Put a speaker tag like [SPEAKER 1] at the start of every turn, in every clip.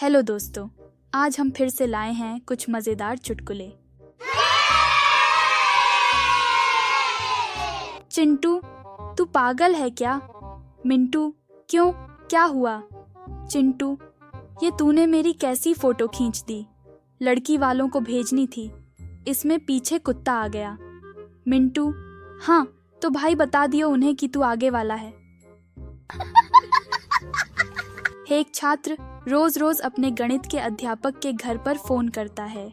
[SPEAKER 1] Hello दोस्तों, आज हम फिर से लाए हैं कुछ मजेदार चुटकुले। चिंटू, तू पागल है क्या? मिंटू, क्यों, क्या हुआ? चिंटू, ये तूने मेरी कैसी फोटो खींच दी? लड़की वालों को भेजनी थी, इसमें पीछे कुत्ता आ गया। मिंटू, हाँ तो भाई बता दियो उन्हें कि तू आगे वाला है। एक छात्र रोज रोज अपने गणित के अध्यापक के घर पर फोन करता है।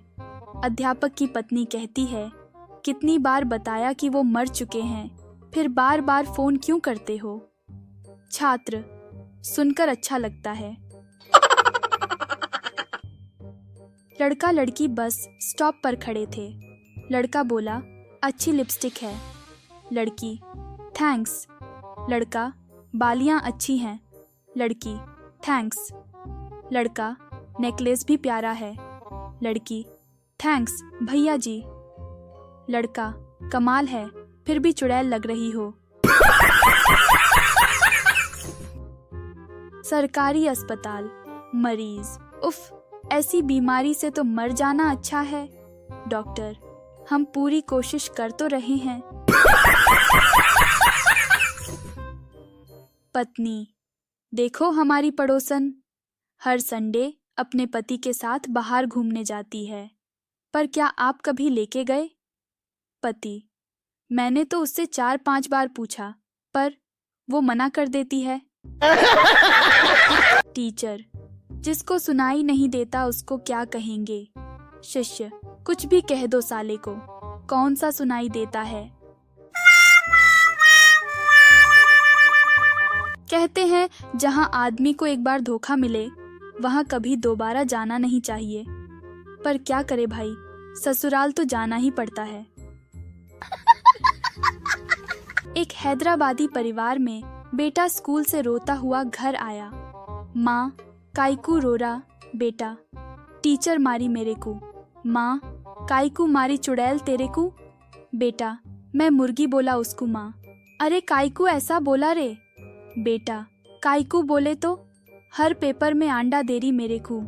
[SPEAKER 1] अध्यापक की पत्नी कहती है, कितनी बार बताया कि वो मर चुके हैं, फिर बार बार फोन क्यों करते हो? छात्र, सुनकर अच्छा लगता है। लड़का लड़की बस स्टॉप पर खड़े थे। लड़का बोला, अच्छी लिपस्टिक है। लड़की, थैंक्स। लड़का, बालियां अच्छी हैं। लड़की, थैंक्स। लड़का, नेकलेस भी प्यारा है। लड़की, थैंक्स भैया जी। लड़का, कमाल है, फिर भी चुड़ैल लग रही हो। सरकारी अस्पताल, मरीज, उफ, ऐसी बीमारी से तो मर जाना अच्छा है। डॉक्टर, हम पूरी कोशिश कर तो रहे हैं। पत्नी, देखो हमारी पड़ोसन हर संडे अपने पति के साथ बाहर घूमने जाती है, पर क्या आप कभी लेके गए? पति, मैंने तो उससे 4-5 बार पूछा, पर वो मना कर देती है। टीचर, जिसको सुनाई नहीं देता उसको क्या कहेंगे? शिष्य, कुछ भी कह दो साले को, कौन सा सुनाई देता है? कहते हैं जहां आदमी को एक बार धोखा मिले वहां कभी दोबारा जाना नहीं चाहिए, पर क्या करे भाई, ससुराल तो जाना ही पड़ता है। एक हैदराबादी परिवार में बेटा स्कूल से रोता हुआ घर आया। माँ, काईकू रो रहा बेटा? टीचर मारी मेरे को। माँ, काईकू मारी चुड़ैल तेरे को? बेटा, मैं मुर्गी बोला उसको। माँ, अरे काईकू ऐसा बोला रे? बेटा, काईकू बोले तो हर पेपर में अंडा दे रही मेरे को।